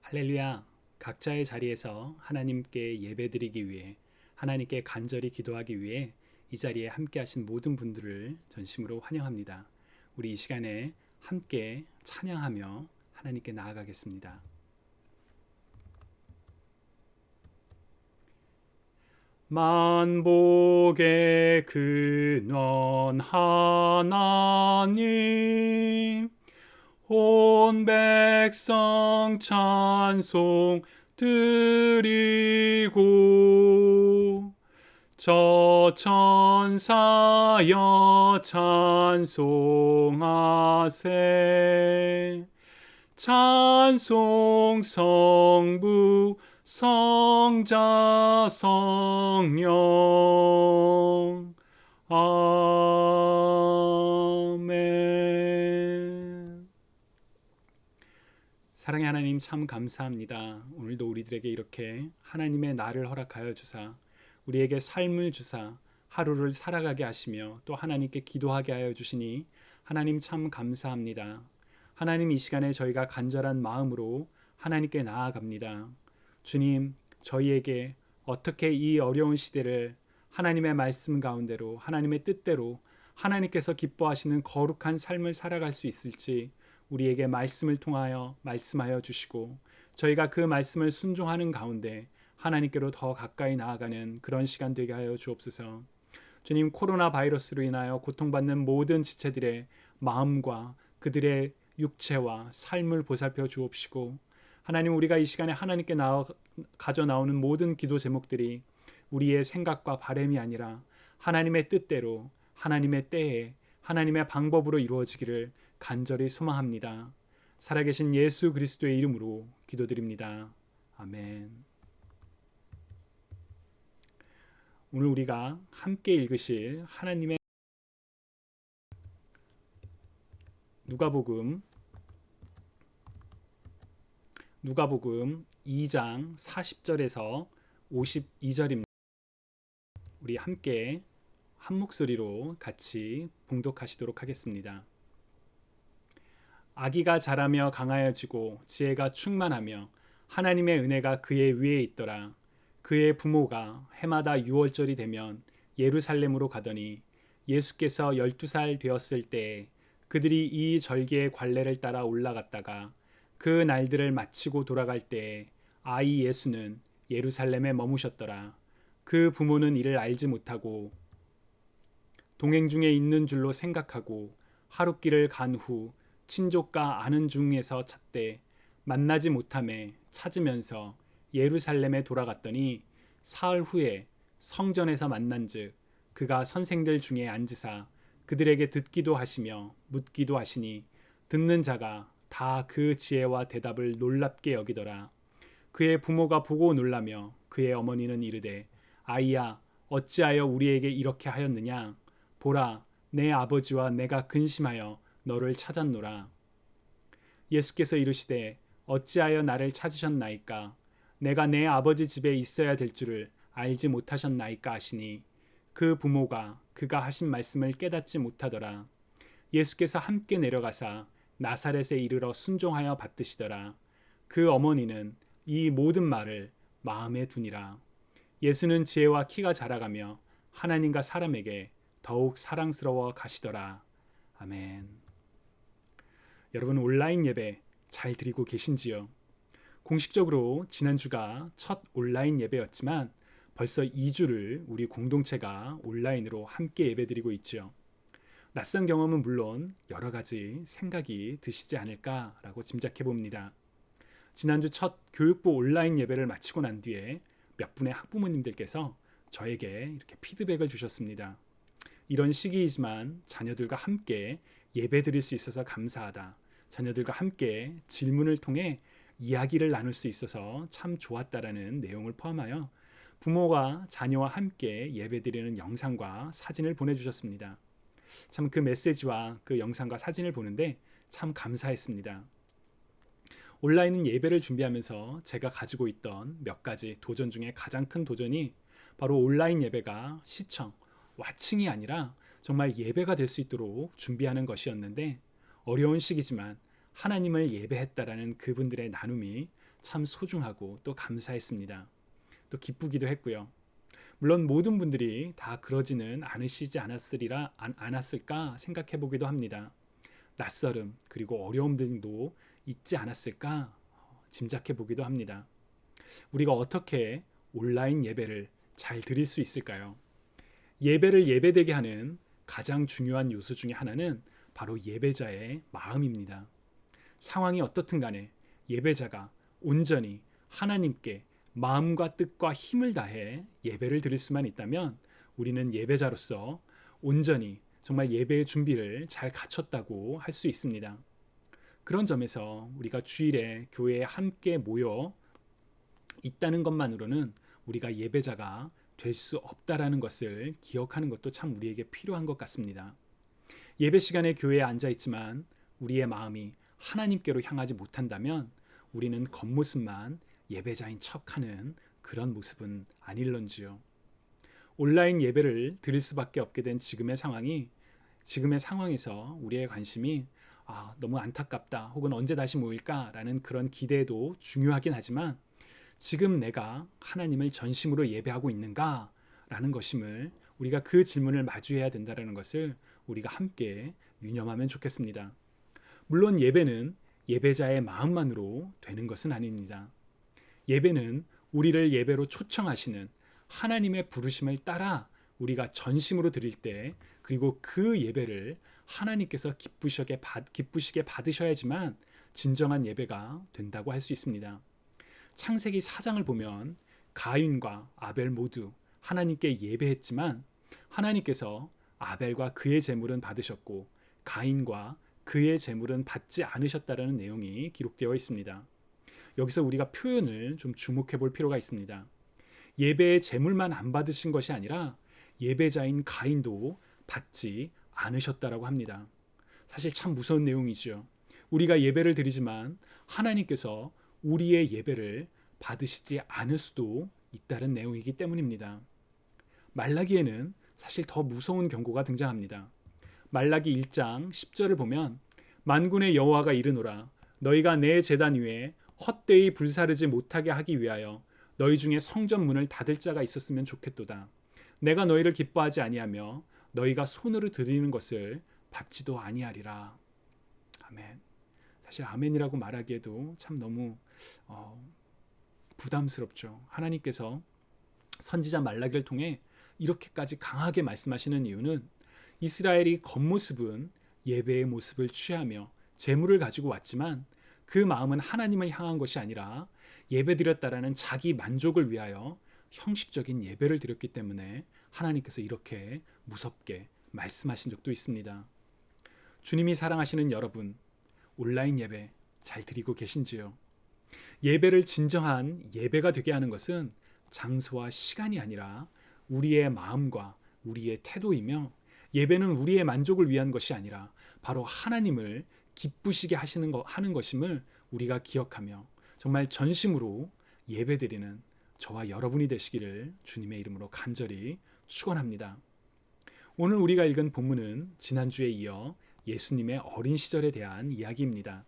할렐루야. 각자의 자리에서 하나님께 예배드리기 위해, 하나님께 간절히 기도하기 위해 이 자리에 함께 하신 모든 분들을 전심으로 환영합니다. 우리 이 시간에 함께 찬양하며 하나님께 나아가겠습니다. 만복의 근원 하나님, 온 백성 찬송 드리고, 저 천사여 찬송하세. 찬송 성부 성자 성령. 아멘. 사랑의 하나님, 참 감사합니다. 오늘도 우리들에게 이렇게 하나님의 날을 허락하여 주사, 우리에게 삶을 주사 하루를 살아가게 하시며 또 하나님께 기도하게 하여 주시니 하나님 참 감사합니다. 하나님, 이 시간에 저희가 간절한 마음으로 하나님께 나아갑니다. 주님, 저희에게 어떻게 이 어려운 시대를 하나님의 말씀 가운데로, 하나님의 뜻대로 하나님께서 기뻐하시는 거룩한 삶을 살아갈 수 있을지 우리에게 말씀을 통하여 말씀하여 주시고, 저희가 그 말씀을 순종하는 가운데 하나님께로 더 가까이 나아가는 그런 시간 되게 하여 주옵소서. 주님, 코로나 바이러스로 인하여 고통받는 모든 지체들의 마음과 그들의 육체와 삶을 보살펴 주옵시고, 하나님, 우리가 이 시간에 하나님께 가져 나오는 모든 기도 제목들이 우리의 생각과 바람이 아니라 하나님의 뜻대로, 하나님의 때에, 하나님의 방법으로 이루어지기를 간절히 소망합니다. 살아계신 예수 그리스도의 이름으로 기도드립니다. 아멘. 오늘 우리가 함께 읽으실 하나님의 누가복음 2장 40절에서 52절입니다. 우리 함께 한 목소리로 같이 봉독하시도록 하겠습니다. 아기가 자라며 강하여지고 지혜가 충만하며 하나님의 은혜가 그의 위에 있더라. 그의 부모가 해마다 6월절이 되면 예루살렘으로 가더니 예수께서 12살 되었을 때에 그들이 이 절기의 관례를 따라 올라갔다가 그 날들을 마치고 돌아갈 때에 아이 예수는 예루살렘에 머무셨더라. 그 부모는 이를 알지 못하고 동행 중에 있는 줄로 생각하고 하룻길을 간 후 친족과 아는 중에서 찾되 만나지 못하매 찾으면서 예루살렘에 돌아갔더니 사흘 후에 성전에서 만난즉 그가 선생들 중에 앉으사 그들에게 듣기도 하시며 묻기도 하시니 듣는 자가 다 그 지혜와 대답을 놀랍게 여기더라. 그의 부모가 보고 놀라며 그의 어머니는 이르되 아이야, 어찌하여 우리에게 이렇게 하였느냐? 보라, 내 아버지와 내가 근심하여 너를 찾았노라. 예수께서 이르시되 어찌하여 나를 찾으셨나이까? 내가 내 아버지 집에 있어야 될 줄을 알지 못하셨나이까 하시니 그 부모가 그가 하신 말씀을 깨닫지 못하더라. 예수께서 함께 내려가사 나사렛에 이르러 순종하여 받드시더라. 그 어머니는 이 모든 말을 마음에 두니라. 예수는 지혜와 키가 자라가며 하나님과 사람에게 더욱 사랑스러워 가시더라. 아멘. 여러분, 온라인 예배 잘 드리고 계신지요? 공식적으로 지난주가 첫 온라인 예배였지만 벌써 2주를 우리 공동체가 온라인으로 함께 예배드리고 있죠. 낯선 경험은 물론 여러 가지 생각이 드시지 않을까라고 짐작해 봅니다. 지난주 첫 교육부 온라인 예배를 마치고 난 뒤에 몇 분의 학부모님들께서 저에게 이렇게 피드백을 주셨습니다. 이런 시기이지만 자녀들과 함께 예배 드릴 수 있어서 감사하다. 자녀들과 함께 질문을 통해 이야기를 나눌 수 있어서 참 좋았다라는 내용을 포함하여 부모가 자녀와 함께 예배 드리는 영상과 사진을 보내주셨습니다. 참 그 메시지와 그 영상과 사진을 보는데 참 감사했습니다. 온라인 예배를 준비하면서 제가 가지고 있던 몇 가지 도전 중에 가장 큰 도전이 바로 온라인 예배가 시청, 와칭이 아니라 정말 예배가 될 수 있도록 준비하는 것이었는데 어려운 시기지만 하나님을 예배했다라는 그분들의 나눔이 참 소중하고 또 감사했습니다. 또 기쁘기도 했고요. 물론 모든 분들이 다 그러지는 않으시지 않았을까 생각해 보기도 합니다. 낯설음 그리고 어려움들도 있지 않았을까 짐작해 보기도 합니다. 우리가 어떻게 온라인 예배를 잘 드릴 수 있을까요? 예배를 예배되게 하는 가장 중요한 요소 중에 하나는 바로 예배자의 마음입니다. 상황이 어떻든 간에 예배자가 온전히 하나님께 마음과 뜻과 힘을 다해 예배를 드릴 수만 있다면 우리는 예배자로서 온전히 정말 예배의 준비를 잘 갖췄다고 할 수 있습니다. 그런 점에서 우리가 주일에 교회에 함께 모여 있다는 것만으로는 우리가 예배자가 될 수 없다라는 것을 기억하는 것도 참 우리에게 필요한 것 같습니다. 예배 시간에 교회에 앉아 있지만 우리의 마음이 하나님께로 향하지 못한다면 우리는 겉모습만 예배자인 척하는 그런 모습은 아닐런지요. 온라인 예배를 드릴 수밖에 없게 된 지금의 상황에서 우리의 관심이 너무 안타깝다 혹은 언제 다시 모일까라는 그런 기대도 중요하긴 하지만 지금 내가 하나님을 전심으로 예배하고 있는가라는 것임을 우리가 그 질문을 마주해야 된다는 것을 우리가 함께 유념하면 좋겠습니다. 물론 예배는 예배자의 마음만으로 되는 것은 아닙니다. 예배는 우리를 예배로 초청하시는 하나님의 부르심을 따라 우리가 전심으로 드릴 때 그리고 그 예배를 하나님께서 기쁘시게 받으셔야지만 진정한 예배가 된다고 할 수 있습니다. 창세기 4장을 보면 가인과 아벨 모두 하나님께 예배했지만 하나님께서 아벨과 그의 제물은 받으셨고 가인과 그의 제물은 받지 않으셨다라는 내용이 기록되어 있습니다. 여기서 우리가 표현을 좀 주목해 볼 필요가 있습니다. 예배의 제물만 안 받으신 것이 아니라 예배자인 가인도 받지 않으셨다라고 합니다. 사실 참 무서운 내용이죠. 우리가 예배를 드리지만 하나님께서 우리의 예배를 받으시지 않을 수도 있다는 내용이기 때문입니다. 말라기에는 사실 더 무서운 경고가 등장합니다. 말라기 1장 10절을 보면 만군의 여호와가 이르노라 너희가 내 제단 위에 헛되이 불사르지 못하게 하기 위하여 너희 중에 성전 문을 닫을 자가 있었으면 좋겠도다. 내가 너희를 기뻐하지 아니하며 너희가 손으로 드리는 것을 받지도 아니하리라. 아멘. 사실 아멘이라고 말하기에도 참 너무 부담스럽죠. 하나님께서 선지자 말라기를 통해 이렇게까지 강하게 말씀하시는 이유는 이스라엘이 겉모습은 예배의 모습을 취하며 제물을 가지고 왔지만 그 마음은 하나님을 향한 것이 아니라 예배드렸다라는 자기 만족을 위하여 형식적인 예배를 드렸기 때문에 하나님께서 이렇게 무섭게 말씀하신 적도 있습니다. 주님이 사랑하시는 여러분, 온라인 예배 잘 드리고 계신지요? 예배를 진정한 예배가 되게 하는 것은 장소와 시간이 아니라 우리의 마음과 우리의 태도이며 예배는 우리의 만족을 위한 것이 아니라 바로 하나님을 기쁘시게 하는 것임을 우리가 기억하며 정말 전심으로 예배드리는 저와 여러분이 되시기를 주님의 이름으로 간절히 축원합니다. 오늘 우리가 읽은 본문은 지난주에 이어 예수님의 어린 시절에 대한 이야기입니다.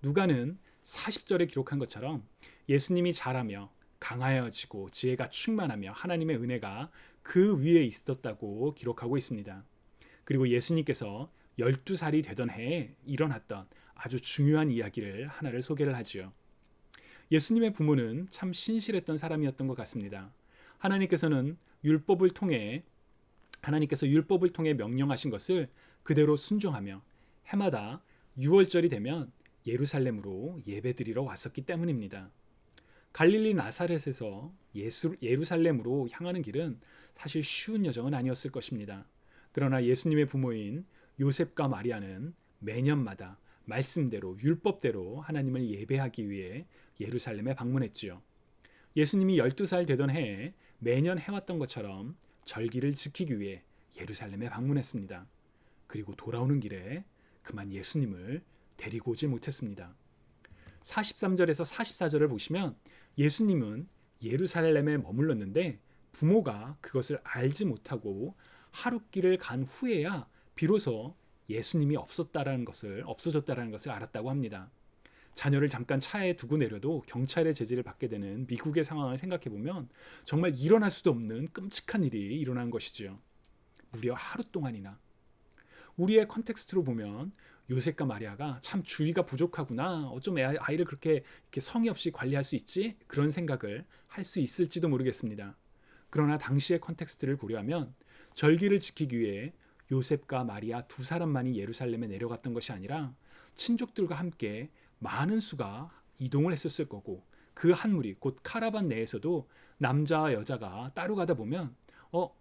누가는 40절에 기록한 것처럼 예수님이 자라며 강하여지고 지혜가 충만하며 하나님의 은혜가 그 위에 있었다고 기록하고 있습니다. 그리고 예수님께서 12살이 되던 해에 일어났던 아주 중요한 이야기를 하나를 소개를 하지요. 예수님의 부모는 참 신실했던 사람이었던 것 같습니다. 하나님께서 율법을 통해 명령하신 것을 그대로 순종하며 해마다 6월절이 되면 예루살렘으로 예배드리러 왔었기 때문입니다. 갈릴리 나사렛에서 예루살렘으로 향하는 길은 사실 쉬운 여정은 아니었을 것입니다. 그러나 예수님의 부모인 요셉과 마리아는 매년마다 말씀대로 율법대로 하나님을 예배하기 위해 예루살렘에 방문했지요. 예수님이 12살 되던 해에 매년 해왔던 것처럼 절기를 지키기 위해 예루살렘에 방문했습니다. 그리고 돌아오는 길에 그만 예수님을 데리고 오지 못했습니다. 43절에서 44절을 보시면 예수님은 예루살렘에 머물렀는데 부모가 그것을 알지 못하고 하룻길을 간 후에야 비로소 예수님이 없어졌다라는 것을 알았다고 합니다. 자녀를 잠깐 차에 두고 내려도 경찰의 제지를 받게 되는 미국의 상황을 생각해 보면 정말 일어날 수도 없는 끔찍한 일이 일어난 것이지요. 무려 하루 동안이나. 우리의 컨텍스트로 보면 요셉과 마리아가 참 주의가 부족하구나. 어쩜 아이를 그렇게 성의 없이 관리할 수 있지? 그런 생각을 할 수 있을지도 모르겠습니다. 그러나 당시의 컨텍스트를 고려하면 절기를 지키기 위해 요셉과 마리아 두 사람만이 예루살렘에 내려갔던 것이 아니라 친족들과 함께 많은 수가 이동을 했었을 거고, 그 한 무리 곧 카라반 내에서도 남자와 여자가 따로 가다 보면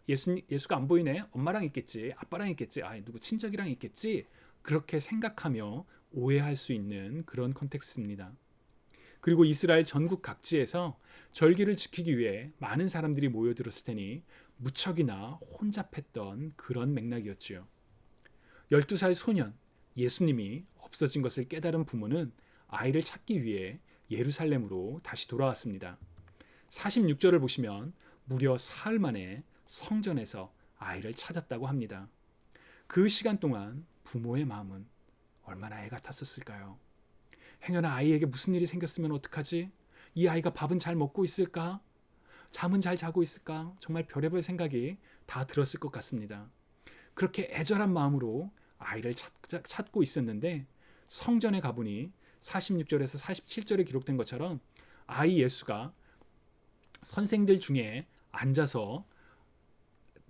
예수가 안 보이네. 엄마랑 있겠지. 아빠랑 있겠지. 누구 친척이랑 있겠지. 그렇게 생각하며 오해할 수 있는 그런 컨텍스트입니다. 그리고 이스라엘 전국 각지에서 절기를 지키기 위해 많은 사람들이 모여들었을 테니 무척이나 혼잡했던 그런 맥락이었지요. 12살 소년 예수님이 없어진 것을 깨달은 부모는 아이를 찾기 위해 예루살렘으로 다시 돌아왔습니다. 46절을 보시면 무려 사흘 만에 성전에서 아이를 찾았다고 합니다. 그 시간 동안 부모의 마음은 얼마나 애 같았었을까요? 행여나 아이에게 무슨 일이 생겼으면 어떡하지? 이 아이가 밥은 잘 먹고 있을까? 잠은 잘 자고 있을까? 정말 별의별 생각이 다 들었을 것 같습니다. 그렇게 애절한 마음으로 아이를 찾고 있었는데 성전에 가보니 46절에서 47절에 기록된 것처럼 아이 예수가 선생들 중에 앉아서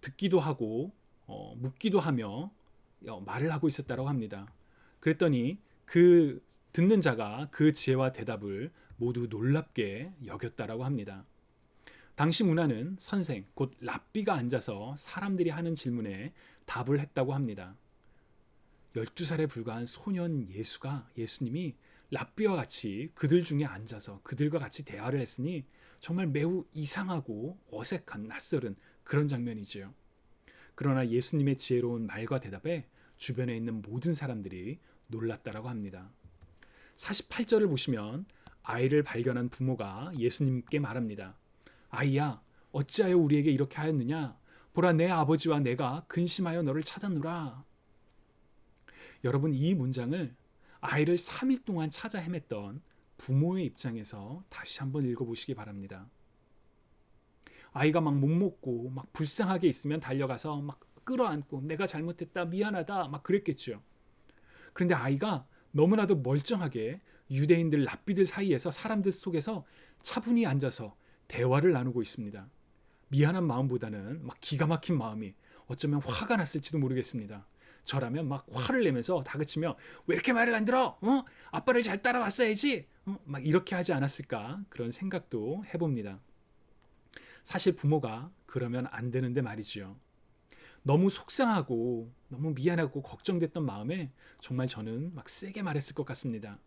듣기도 하고 묻기도 하며 말을 하고 있었다고 합니다. 그랬더니 그 듣는 자가 그 지혜와 대답을 모두 놀랍게 여겼다라고 합니다. 당시 문화는 선생, 곧 랍비가 앉아서 사람들이 하는 질문에 답을 했다고 합니다. 12살에 불과한 소년 예수님이 랍비와 같이 그들 중에 앉아서 그들과 같이 대화를 했으니 정말 매우 이상하고 어색한 낯설은 그런 장면이지요. 그러나 예수님의 지혜로운 말과 대답에 주변에 있는 모든 사람들이 놀랐다라고 합니다. 48절을 보시면 아이를 발견한 부모가 예수님께 말합니다. 아이야, 어찌하여 우리에게 이렇게 하였느냐? 보라, 내 아버지와 내가 근심하여 너를 찾았노라. 여러분, 이 문장을 아이를 3일 동안 찾아 헤맸던 부모의 입장에서 다시 한번 읽어보시기 바랍니다. 아이가 막 못 먹고 막 불쌍하게 있으면 달려가서 막 끌어안고 내가 잘못했다, 미안하다 막 그랬겠죠. 그런데 아이가 너무나도 멀쩡하게 유대인들 랍비들 사이에서 사람들 속에서 차분히 앉아서 대화를 나누고 있습니다. 미안한 마음보다는 막 기가 막힌 마음이 어쩌면 화가 났을지도 모르겠습니다. 저라면 막 화를 내면서 다그치며 왜 이렇게 말을 안 들어? 아빠를 잘 따라왔어야지. 막 이렇게 하지 않았을까 그런 생각도 해봅니다. 사실 부모가 그러면 안 되는데 말이지요. 너무 속상하고 너무 미안하고 걱정됐던 마음에 정말 저는 막 세게 말했을 것 같습니다.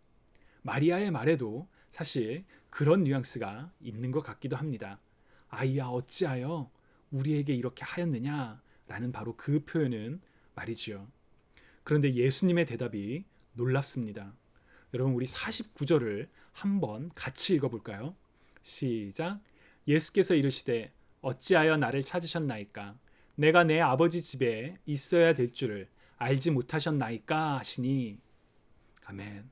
마리아의 말에도 사실 그런 뉘앙스가 있는 것 같기도 합니다. 아이야, 어찌하여 우리에게 이렇게 하였느냐 라는 바로 그 표현은 말이지요. 그런데 예수님의 대답이 놀랍습니다. 여러분, 우리 49절을 한번 같이 읽어볼까요? 시작. 예수께서 이르시되 어찌하여 나를 찾으셨나이까? 내가 내 아버지 집에 있어야 될 줄을 알지 못하셨나이까 하시니. 아멘.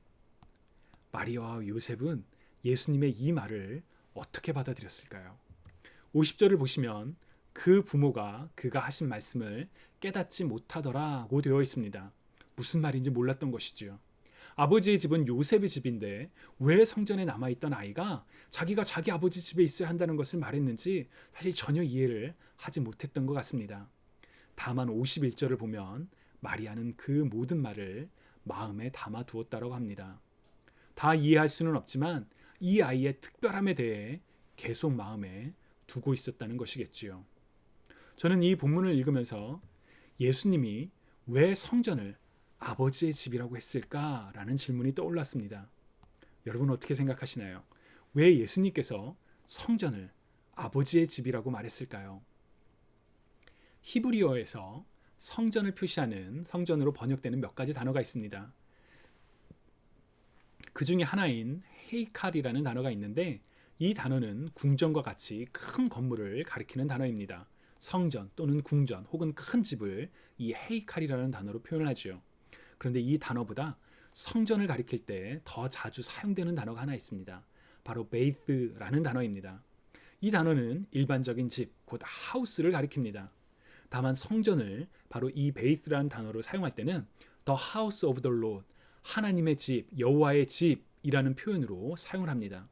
마리아와 요셉은 예수님의 이 말을 어떻게 받아들였을까요? 50절을 보시면 그 부모가 그가 하신 말씀을 깨닫지 못하더라고 되어 있습니다. 무슨 말인지 몰랐던 것이지요. 아버지의 집은 요셉의 집인데 왜 성전에 남아있던 아이가 자기가 자기 아버지 집에 있어야 한다는 것을 말했는지 사실 전혀 이해를 하지 못했던 것 같습니다. 다만 51절을 보면 마리아는 그 모든 말을 마음에 담아두었다고 합니다. 다 이해할 수는 없지만 이 아이의 특별함에 대해 계속 마음에 두고 있었다는 것이겠지요. 저는 이 본문을 읽으면서 예수님이 왜 성전을 아버지의 집이라고 했을까라는 질문이 떠올랐습니다. 여러분 어떻게 생각하시나요? 왜 예수님께서 성전을 아버지의 집이라고 말했을까요? 히브리어에서 성전을 표시하는 성전으로 번역되는 몇 가지 단어가 있습니다. 그 중에 하나인 헤이칼이라는 단어가 있는데 이 단어는 궁전과 같이 큰 건물을 가리키는 단어입니다. 성전 또는 궁전 혹은 큰 집을 이 헤이칼이라는 단어로 표현하지요. 그런데 이 단어보다 성전을 가리킬 때 더 자주 사용되는 단어가 하나 있습니다. 바로 베이스라는 단어입니다. 이 단어는 일반적인 집, 곧 하우스를 가리킵니다. 다만 성전을 바로 이 베이스라는 단어로 사용할 때는 The House of the Lord, 하나님의 집, 여호와의 집이라는 표현으로 사용을 합니다.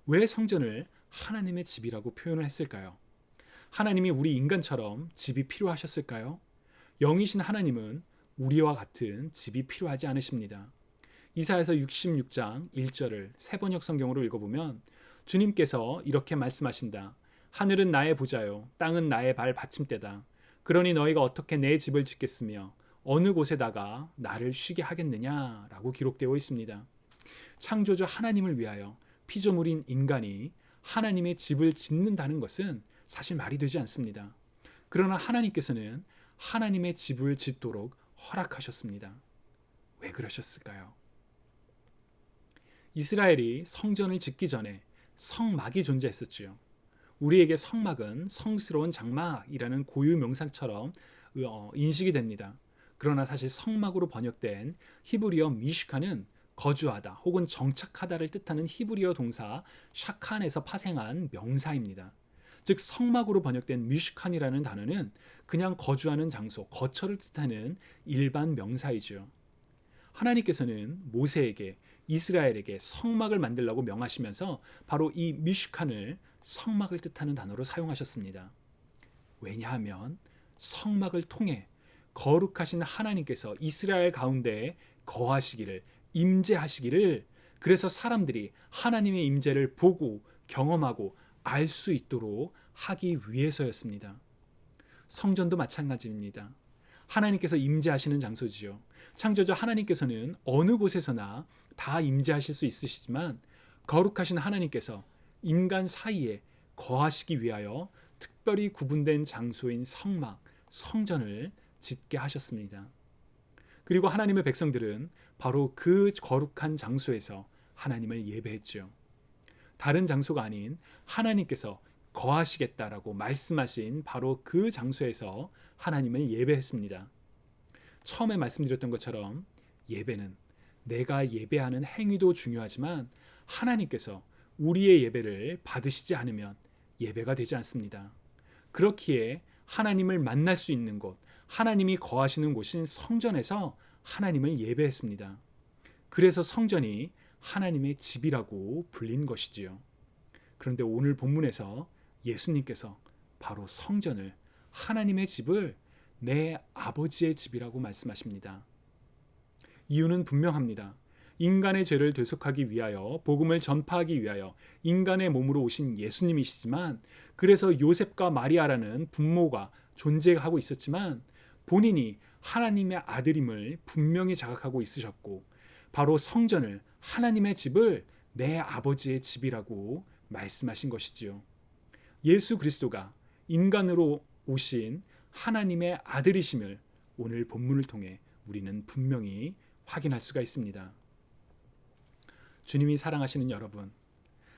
왜 성전을 하나님의 집이라고 표현을 했을까요? 하나님이 우리 인간처럼 집이 필요하셨을까요? 영이신 하나님은 우리와 같은 집이 필요하지 않으십니다. 이사야서 66장 1절을 세번역 성경으로 읽어보면 주님께서 이렇게 말씀하신다. 하늘은 나의 보좌요, 땅은 나의 발 받침대다. 그러니 너희가 어떻게 내 집을 짓겠으며 어느 곳에다가 나를 쉬게 하겠느냐라고 기록되어 있습니다. 창조주 하나님을 위하여 피조물인 인간이 하나님의 집을 짓는다는 것은 사실 말이 되지 않습니다. 그러나 하나님께서는 하나님의 집을 짓도록 허락하셨습니다. 왜 그러셨을까요? 이스라엘이 성전을 짓기 전에 성막이 존재했었지요. 우리에게 성막은 성스러운 장막이라는 고유 명사처럼 인식이 됩니다. 그러나 사실 성막으로 번역된 히브리어 미슈카는 거주하다 혹은 정착하다를 뜻하는 히브리어 동사 샤칸에서 파생한 명사입니다. 즉 성막으로 번역된 미슈칸이라는 단어는 그냥 거주하는 장소, 거처를 뜻하는 일반 명사이죠. 하나님께서는 모세에게 이스라엘에게 성막을 만들라고 명하시면서 바로 이 미슈칸을 성막을 뜻하는 단어로 사용하셨습니다. 왜냐하면 성막을 통해 거룩하신 하나님께서 이스라엘 가운데 거하시기를, 임재하시기를, 그래서 사람들이 하나님의 임재를 보고 경험하고 알 수 있도록 하기 위해서였습니다. 성전도 마찬가지입니다. 하나님께서 임재하시는 장소지요. 창조주 하나님께서는 어느 곳에서나 다 임재하실 수 있으시지만 거룩하신 하나님께서 인간 사이에 거하시기 위하여 특별히 구분된 장소인 성막, 성전을 짓게 하셨습니다. 그리고 하나님의 백성들은 바로 그 거룩한 장소에서 하나님을 예배했죠. 다른 장소가 아닌 하나님께서 거하시겠다라고 말씀하신 바로 그 장소에서 하나님을 예배했습니다. 처음에 말씀드렸던 것처럼 예배는 내가 예배하는 행위도 중요하지만 하나님께서 우리의 예배를 받으시지 않으면 예배가 되지 않습니다. 그렇기에 하나님을 만날 수 있는 곳, 하나님이 거하시는 곳인 성전에서 하나님을 예배했습니다. 그래서 성전이 하나님의 집이라고 불린 것이지요. 그런데 오늘 본문에서 예수님께서 바로 성전을, 하나님의 집을 내 아버지의 집이라고 말씀하십니다. 이유는 분명합니다. 인간의 죄를 대속하기 위하여, 복음을 전파하기 위하여 인간의 몸으로 오신 예수님이시지만, 그래서 요셉과 마리아라는 부모가 존재하고 있었지만 본인이 하나님의 아들임을 분명히 자각하고 있으셨고, 바로 성전을, 하나님의 집을 내 아버지의 집이라고 말씀하신 것이지요. 예수 그리스도가 인간으로 오신 하나님의 아들이심을 오늘 본문을 통해 우리는 분명히 확인할 수가 있습니다. 주님이 사랑하시는 여러분,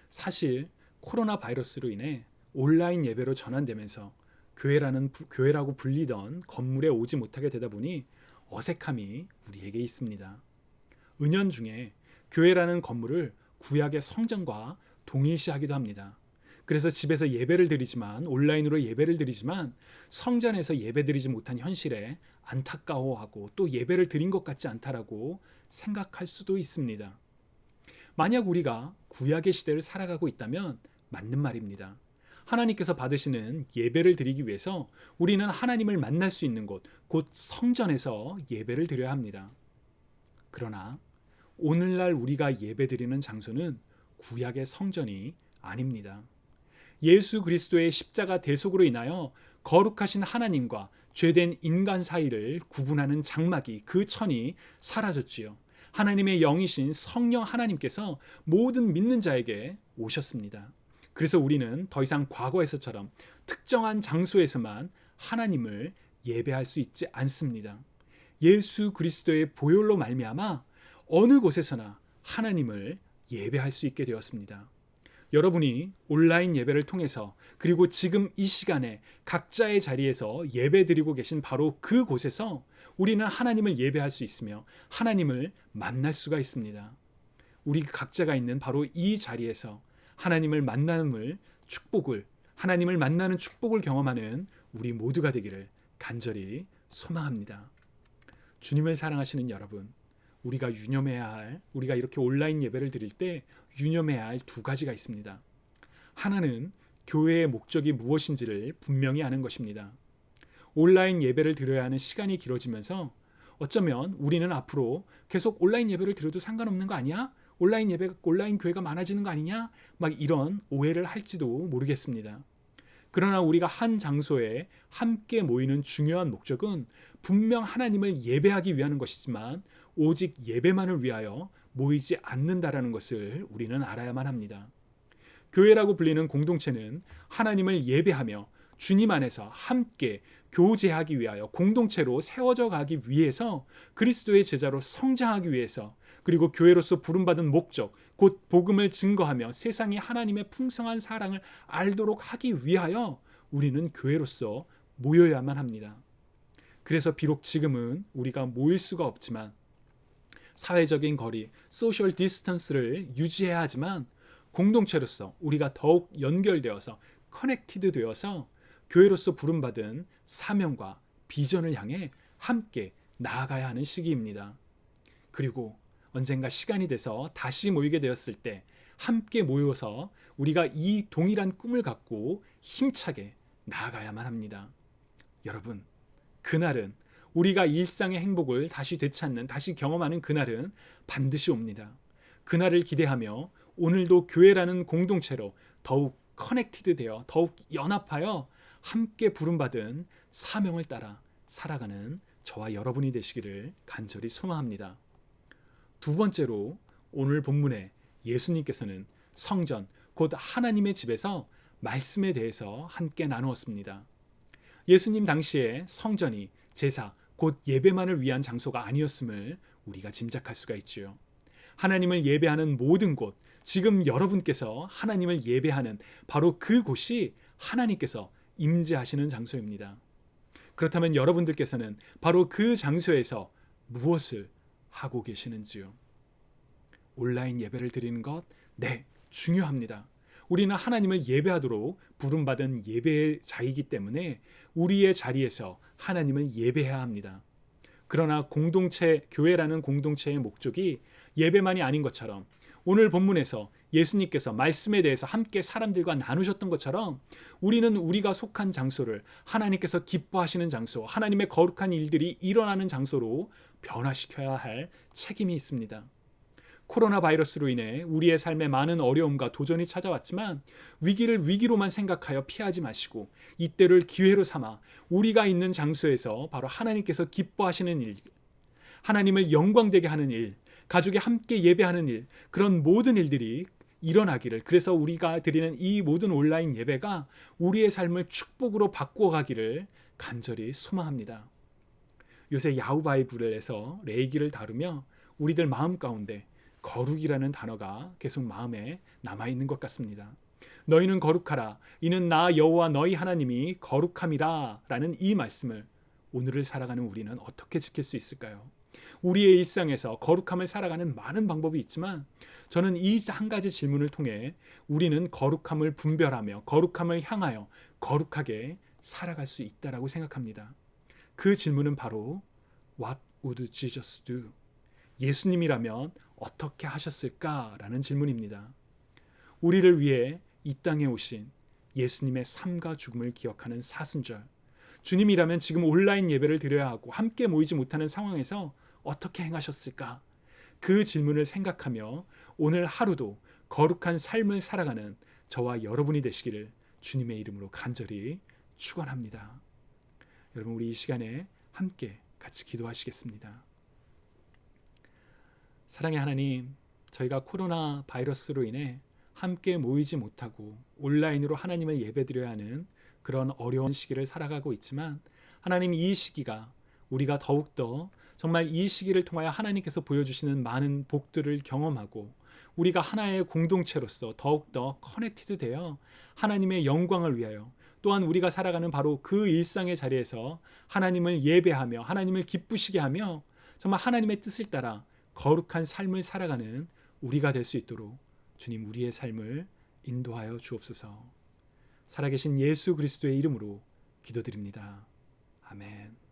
사실 코로나 바이러스로 인해 온라인 예배로 전환되면서 교회라고 불리던 건물에 오지 못하게 되다 보니 어색함이 우리에게 있습니다. 은연중에 교회라는 건물을 구약의 성전과 동일시하기도 합니다. 그래서 집에서 예배를 드리지만, 온라인으로 예배를 드리지만 성전에서 예배 드리지 못한 현실에 안타까워하고 또 예배를 드린 것 같지 않다라고 생각할 수도 있습니다. 만약 우리가 구약의 시대를 살아가고 있다면 맞는 말입니다. 하나님께서 받으시는 예배를 드리기 위해서 우리는 하나님을 만날 수 있는 곳, 곧 성전에서 예배를 드려야 합니다. 그러나 오늘날 우리가 예배 드리는 장소는 구약의 성전이 아닙니다. 예수 그리스도의 십자가 대속으로 인하여 거룩하신 하나님과 죄된 인간 사이를 구분하는 장막이, 그 천이 사라졌지요. 하나님의 영이신 성령 하나님께서 모든 믿는 자에게 오셨습니다. 그래서 우리는 더 이상 과거에서처럼 특정한 장소에서만 하나님을 예배할 수 있지 않습니다. 예수 그리스도의 보혈로 말미암아 어느 곳에서나 하나님을 예배할 수 있게 되었습니다. 여러분이 온라인 예배를 통해서 그리고 지금 이 시간에 각자의 자리에서 예배 드리고 계신 바로 그곳에서 우리는 하나님을 예배할 수 있으며 하나님을 만날 수가 있습니다. 우리 각자가 있는 바로 이 자리에서 하나님을 만나는 축복을 경험하는 우리 모두가 되기를 간절히 소망합니다. 주님을 사랑하시는 여러분, 우리가 이렇게 온라인 예배를 드릴 때 유념해야 할 두 가지가 있습니다. 하나는 교회의 목적이 무엇인지를 분명히 아는 것입니다. 온라인 예배를 드려야 하는 시간이 길어지면서 어쩌면 우리는 앞으로 계속 온라인 예배를 드려도 상관없는 거 아니야? 온라인 교회가 많아지는 거 아니냐? 막 이런 오해를 할지도 모르겠습니다. 그러나 우리가 한 장소에 함께 모이는 중요한 목적은 분명 하나님을 예배하기 위한 것이지만 오직 예배만을 위하여 모이지 않는다라는 것을 우리는 알아야만 합니다. 교회라고 불리는 공동체는 하나님을 예배하며 주님 안에서 함께 교제하기 위하여 공동체로 세워져 가기 위해서 그리스도의 제자로 성장하기 위해서 그리고 교회로서 부름받은 목적 곧 복음을 증거하며 세상에 하나님의 풍성한 사랑을 알도록 하기 위하여 우리는 교회로서 모여야만 합니다. 그래서 비록 지금은 우리가 모일 수가 없지만 사회적인 거리, 소셜 디스턴스를 유지해야 하지만 공동체로서 우리가 더욱 연결되어서 커넥티드 되어서 교회로서 부름받은 사명과 비전을 향해 함께 나아가야 하는 시기입니다. 그리고 언젠가 시간이 돼서 다시 모이게 되었을 때 함께 모여서 우리가 이 동일한 꿈을 갖고 힘차게 나아가야만 합니다. 여러분, 그날은 우리가 일상의 행복을 다시 되찾는, 다시 경험하는 그날은 반드시 옵니다. 그날을 기대하며 오늘도 교회라는 공동체로 더욱 커넥티드 되어 더욱 연합하여 함께 부름받은 사명을 따라 살아가는 저와 여러분이 되시기를 간절히 소망합니다. 두 번째로 오늘 본문에 예수님께서는 성전, 곧 하나님의 집에서 말씀에 대해서 함께 나누었습니다. 예수님 당시에 성전이 제사, 곧 예배만을 위한 장소가 아니었음을 우리가 짐작할 수가 있지요. 하나님을 예배하는 모든 곳, 지금 여러분께서 하나님을 예배하는 바로 그곳이 하나님께서 임재하시는 장소입니다. 그렇다면 여러분들께서는 바로 그 장소에서 무엇을 하고 계시는지요? 온라인 예배를 드리는 것, 네, 중요합니다. 우리는 하나님을 예배하도록 부름받은 예배자이기 때문에 우리의 자리에서 하나님을 예배해야 합니다. 그러나 교회라는 공동체의 목적이 예배만이 아닌 것처럼 오늘 본문에서 예수님께서 말씀에 대해서 함께 사람들과 나누셨던 것처럼 우리는 우리가 속한 장소를 하나님께서 기뻐하시는 장소, 하나님의 거룩한 일들이 일어나는 장소로 변화시켜야 할 책임이 있습니다. 코로나 바이러스로 인해 우리의 삶에 많은 어려움과 도전이 찾아왔지만 위기를 위기로만 생각하여 피하지 마시고 이때를 기회로 삼아 우리가 있는 장소에서 바로 하나님께서 기뻐하시는 일, 하나님을 영광되게 하는 일, 가족이 함께 예배하는 일, 그런 모든 일들이 일어나기를, 그래서 우리가 드리는 이 모든 온라인 예배가 우리의 삶을 축복으로 바꾸어 가기를 간절히 소망합니다. 요새 야후 바이블에서 레위기를 다루며 우리들 마음 가운데 거룩이라는 단어가 계속 마음에 남아있는 것 같습니다. 너희는 거룩하라, 이는 나 여호와 너희 하나님이 거룩함이라 라는 이 말씀을 오늘을 살아가는 우리는 어떻게 지킬 수 있을까요? 우리의 일상에서 거룩함을 살아가는 많은 방법이 있지만 저는 이 한 가지 질문을 통해 우리는 거룩함을 분별하며 거룩함을 향하여 거룩하게 살아갈 수 있다라고 생각합니다. 그 질문은 바로 What would Jesus do? 예수님이라면 어떻게 하셨을까라는 질문입니다. 우리를 위해 이 땅에 오신 예수님의 삶과 죽음을 기억하는 사순절, 주님이라면 지금 온라인 예배를 드려야 하고 함께 모이지 못하는 상황에서 어떻게 행하셨을까? 그 질문을 생각하며 오늘 하루도 거룩한 삶을 살아가는 저와 여러분이 되시기를 주님의 이름으로 간절히 축원합니다. 여러분, 우리 이 시간에 함께 같이 기도하시겠습니다. 사랑의 하나님, 저희가 코로나 바이러스로 인해 함께 모이지 못하고 온라인으로 하나님을 예배드려야 하는 그런 어려운 시기를 살아가고 있지만 하나님, 이 시기가 우리가 더욱더 정말 이 시기를 통하여 하나님께서 보여주시는 많은 복들을 경험하고 우리가 하나의 공동체로서 더욱더 커넥티드 되어 하나님의 영광을 위하여 또한 우리가 살아가는 바로 그 일상의 자리에서 하나님을 예배하며 하나님을 기쁘시게 하며 정말 하나님의 뜻을 따라 거룩한 삶을 살아가는 우리가 될 수 있도록 주님 우리의 삶을 인도하여 주옵소서. 살아계신 예수 그리스도의 이름으로 기도드립니다. 아멘.